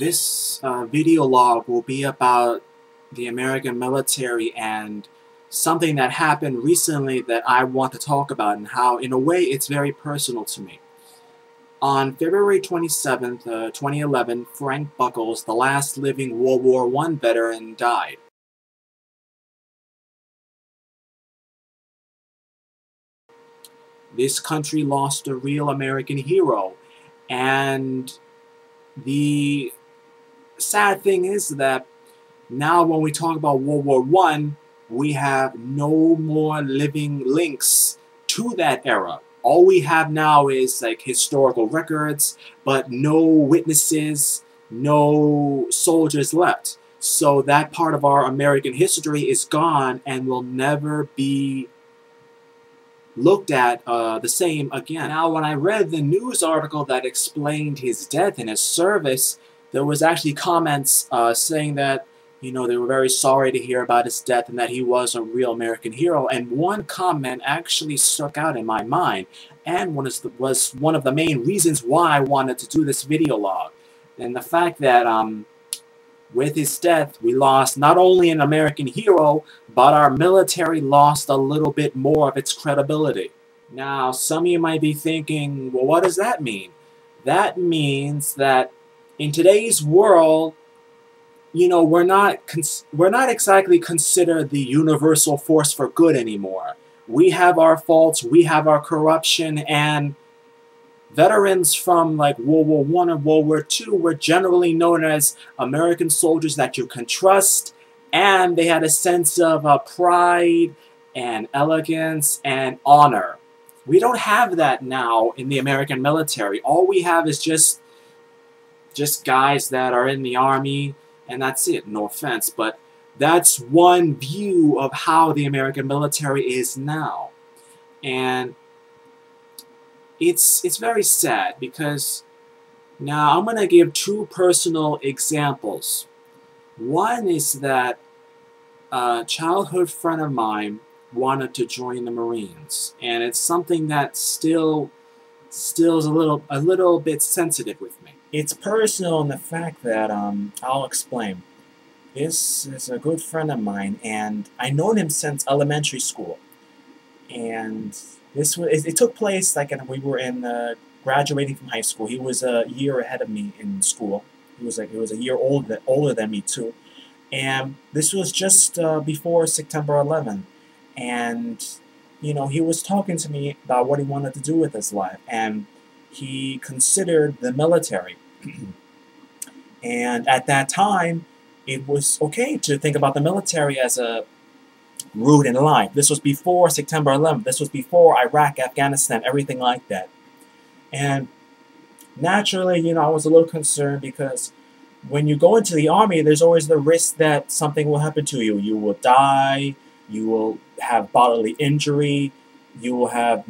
This video log will be about the American military and something that happened recently that I want to talk about and how, in a way, it's very personal to me. On February 27th, 2011, Frank Buckles, the last living World War I veteran, died. This country lost a real American hero, and the sad thing is that now when we talk about World War I, we have no more living links to that era. All we have now is like historical records, but no witnesses, no soldiers left. So that part of our American history is gone and will never be looked at the same again. Now, when I read the news article that explained his death and his service, there was actually comments saying that, you know, they were very sorry to hear about his death and that he was a real American hero. And one comment actually stuck out in my mind and was one of the main reasons why I wanted to do this video log. And the fact that with his death, we lost not only an American hero, but our military lost a little bit more of its credibility. Now, some of you might be thinking, well, what does that mean? That means that in today's world, you know, we're not exactly considered the universal force for good anymore. We have our faults, we have our corruption, and veterans from like World War I and World War II were generally known as American soldiers that you can trust, and they had a sense of pride and elegance and honor. We don't have that now in the American military. All we have is just guys that are in the army, and that's it. No offense, but that's one view of how the American military is now. And it's very sad because now I'm going to give two personal examples. One is that a childhood friend of mine wanted to join the Marines, and it's something that still is a little bit sensitive with me. It's personal in the fact that I'll explain. This is a good friend of mine, and I known him since elementary school, and it took place like we were in graduating from high school. He was a year ahead of me in school. He was a year older than me too, and this was just before September 11th. And you know, he was talking to me about what he wanted to do with his life, and he considered the military. And at that time, it was okay to think about the military as a route in life. This was before September 11th. This was before Iraq, Afghanistan, everything like that. And naturally, you know, I was a little concerned because when you go into the army, there's always the risk that something will happen to you. You will die. You will have bodily injury. You will have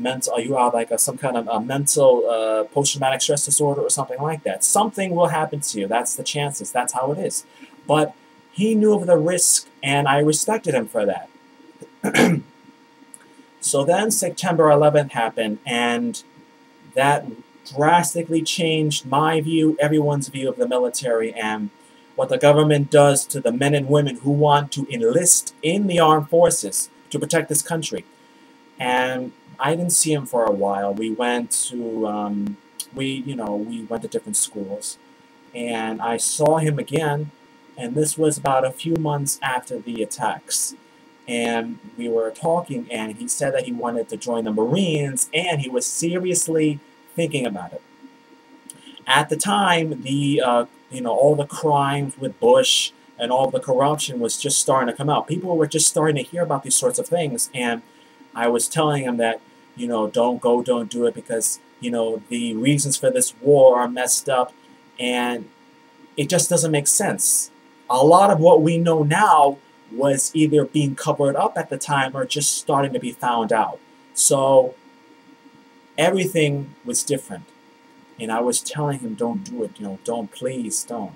some kind of a mental post-traumatic stress disorder or something like that. Something will happen to you. That's the chances. That's how it is. But he knew of the risk, and I respected him for that. So then September 11th happened, and that drastically changed my view, everyone's view of the military, and what the government does to the men and women who want to enlist in the armed forces to protect this country. And I didn't see him for a while. We went to we went to different schools, and I saw him again, and this was about a few months after the attacks. And we were talking, and he said that he wanted to join the Marines, and he was seriously thinking about it. At the time, all the crimes with Bush and all the corruption was just starting to come out. People were just starting to hear about these sorts of things, and I was telling him that, you know, don't do it because, you know, the reasons for this war are messed up, and it just doesn't make sense. A lot of what we know now was either being covered up at the time or just starting to be found out. So everything was different. And I was telling him, don't do it, you know, please don't.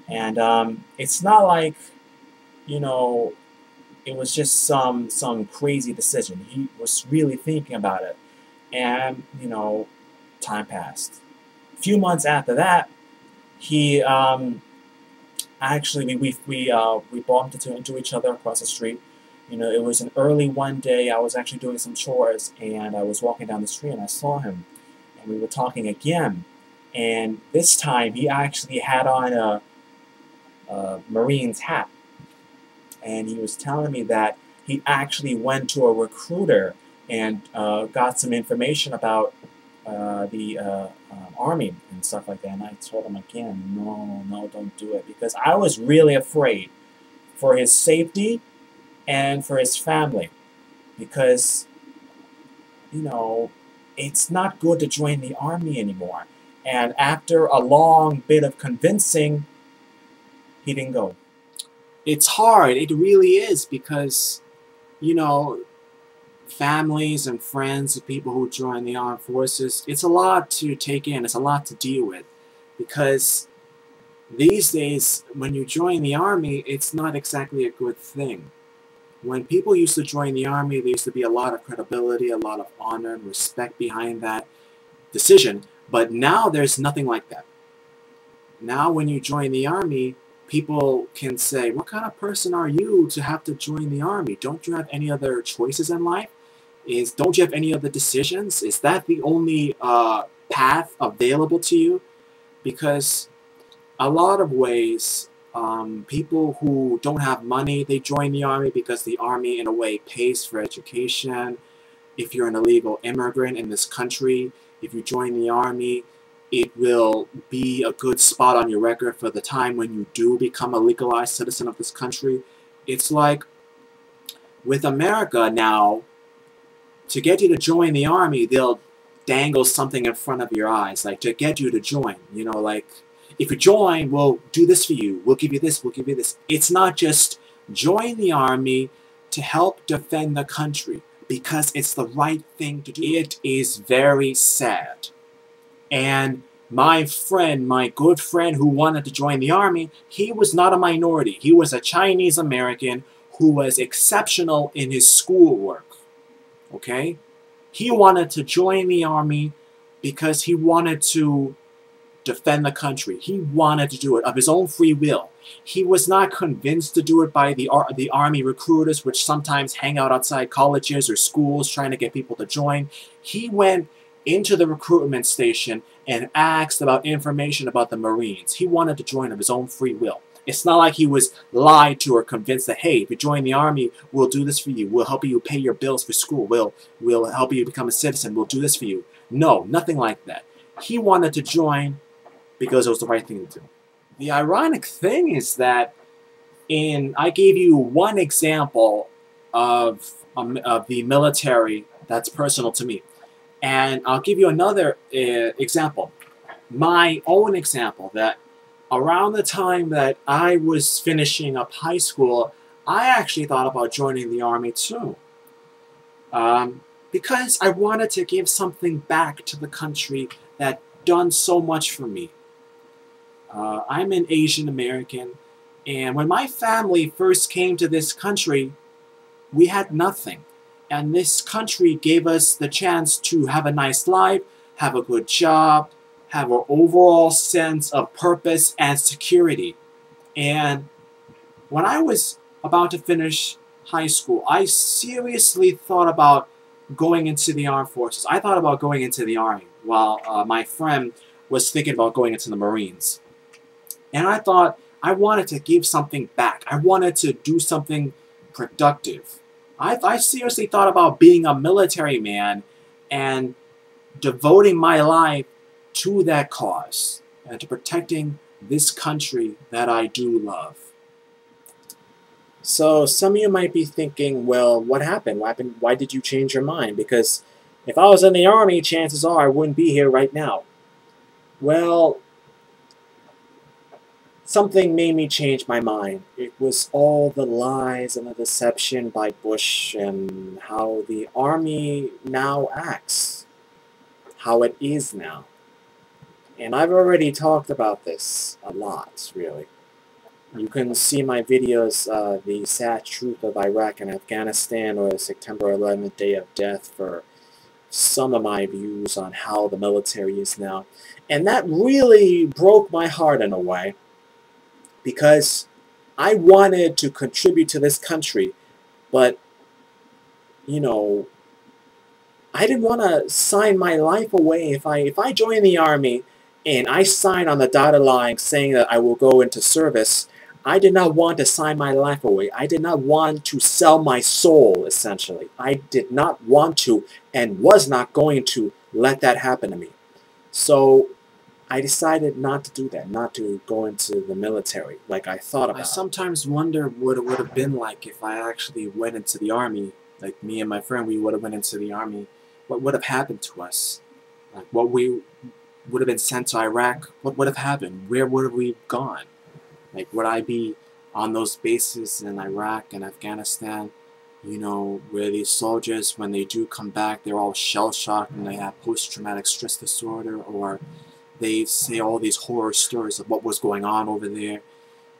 And it's not like, you know, it was just some crazy decision. He was really thinking about it. And, you know, time passed. A few months after that, He actually we bumped into each other across the street. You know, it was an early one day. I was actually doing some chores, and I was walking down the street, and I saw him, and we were talking again. And this time, he actually had on a Marine's hat, and he was telling me that he actually went to a recruiter and got some information about the Army and stuff like that. And I told him again, no, don't do it, because I was really afraid for his safety and for his family, because, you know, it's not good to join the Army anymore. And after a long bit of convincing, he didn't go. It's hard, it really is, because, you know, families and friends of people who join the armed forces, it's a lot to take in, it's a lot to deal with, because these days, when you join the Army, it's not exactly a good thing. When people used to join the Army, there used to be a lot of credibility, a lot of honor and respect behind that decision, but now there's nothing like that. Now when you join the Army, people can say, what kind of person are you to have to join the Army? Don't you have any other choices in life? Don't you have any other decisions? Is that the only path available to you? Because a lot of ways, people who don't have money, they join the Army because the Army, in a way, pays for education. If you're an illegal immigrant in this country, if you join the Army, it will be a good spot on your record for the time when you do become a legalized citizen of this country. It's like, with America now, to get you to join the Army, they'll dangle something in front of your eyes, like to get you to join. You know, like, if you join, we'll do this for you. We'll give you this, we'll give you this. It's not just join the Army to help defend the country because it's the right thing to do. It is very sad. And my friend, my good friend who wanted to join the Army, he was not a minority. He was a Chinese American who was exceptional in his schoolwork. Okay? He wanted to join the Army because he wanted to defend the country. He wanted to do it of his own free will. He was not convinced to do it by the Army recruiters, which sometimes hang out outside colleges or schools trying to get people to join. He went into the recruitment station and asked about information about the Marines. He wanted to join of his own free will. It's not like he was lied to or convinced that, hey, if you join the Army, we'll do this for you. We'll help you pay your bills for school. We'll help you become a citizen. We'll do this for you. No, nothing like that. He wanted to join because it was the right thing to do. The ironic thing is that I gave you one example of the military that's personal to me. And I'll give you another example. My own example, that around the time that I was finishing up high school, I actually thought about joining the Army too. Because I wanted to give something back to the country that done so much for me. I'm an Asian American, and when my family first came to this country, we had nothing. And this country gave us the chance to have a nice life, have a good job, have an overall sense of purpose and security. And when I was about to finish high school, I seriously thought about going into the armed forces. I thought about going into the Army, while my friend was thinking about going into the Marines. And I thought I wanted to give something back. I wanted to do something productive. I seriously thought about being a military man and devoting my life to that cause and to protecting this country that I do love. So some of you might be thinking, well, what happened? Why did you change your mind? Because if I was in the Army, chances are I wouldn't be here right now. Well, something made me change my mind. It was all the lies and the deception by Bush and how the Army now acts, how it is now. And I've already talked about this a lot, really. You can see my videos, The Sad Truth of Iraq and Afghanistan, or September 11th, Day of Death, for some of my views on how the military is now. And that really broke my heart in a way, because I wanted to contribute to this country, but, you know, I didn't want to sign my life away. If I join the Army and I sign on the dotted line saying that I will go into service, I did not want to sign my life away. I did not want to sell my soul, essentially. I did not want to and was not going to let that happen to me. So I decided not to do that, not to go into the military like I thought about. I sometimes wonder what it would have been like if I actually went into the Army. Like me and my friend, we would have went into the Army. What would have happened to us? Like, what we would have been sent to Iraq? What would have happened? Where would have we gone? Like, would I be on those bases in Iraq and Afghanistan, you know, where these soldiers, when they do come back, they're all shell-shocked and they have post-traumatic stress disorder, or they say all these horror stories of what was going on over there.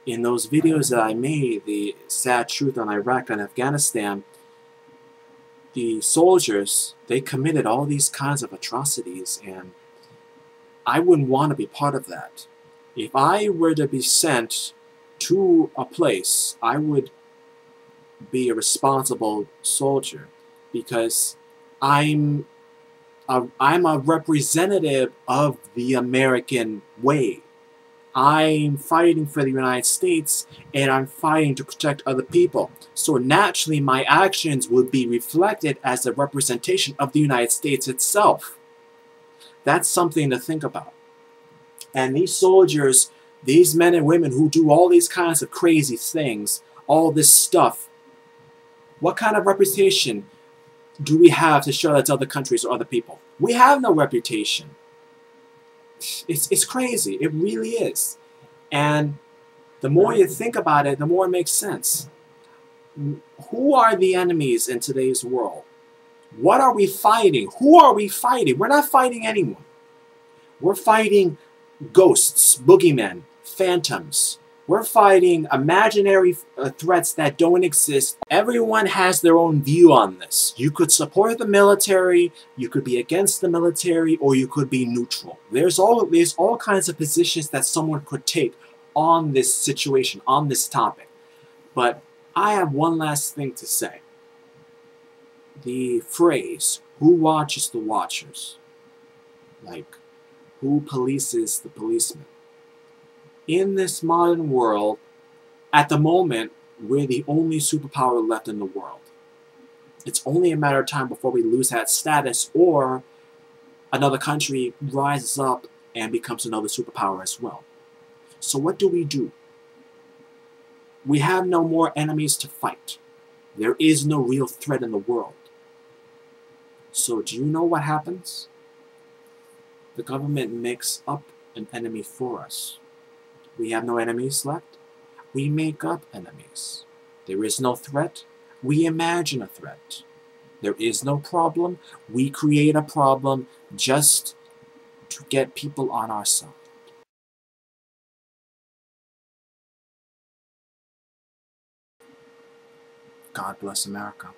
In those videos that I made, the sad truth on Iraq and Afghanistan, the soldiers, they committed all these kinds of atrocities, and I wouldn't want to be part of that. If I were to be sent to a place, I would be a responsible soldier, because I'm a representative of the American way. I'm fighting for the United States, and I'm fighting to protect other people. So naturally, my actions would be reflected as a representation of the United States itself. That's something to think about. And these soldiers, these men and women who do all these kinds of crazy things, all this stuff, what kind of reputation do we have to show that to other countries or other people? We have no reputation. It's crazy. It really is. And the more you think about it, the more it makes sense. Who are the enemies in today's world? What are we fighting? Who are we fighting? We're not fighting anyone. We're fighting ghosts, boogeymen, phantoms. We're fighting imaginary threats that don't exist. Everyone has their own view on this. You could support the military, you could be against the military, or you could be neutral. There's all kinds of positions that someone could take on this situation, on this topic. But I have one last thing to say. The phrase, who watches the watchers? Like, who polices the policeman? In this modern world, at the moment, we're the only superpower left in the world. It's only a matter of time before we lose that status, or another country rises up and becomes another superpower as well. So what do? We have no more enemies to fight. There is no real threat in the world. So do you know what happens? The government makes up an enemy for us. We have no enemies left. We make up enemies. There is no threat. We imagine a threat. There is no problem. We create a problem just to get people on our side. God bless America.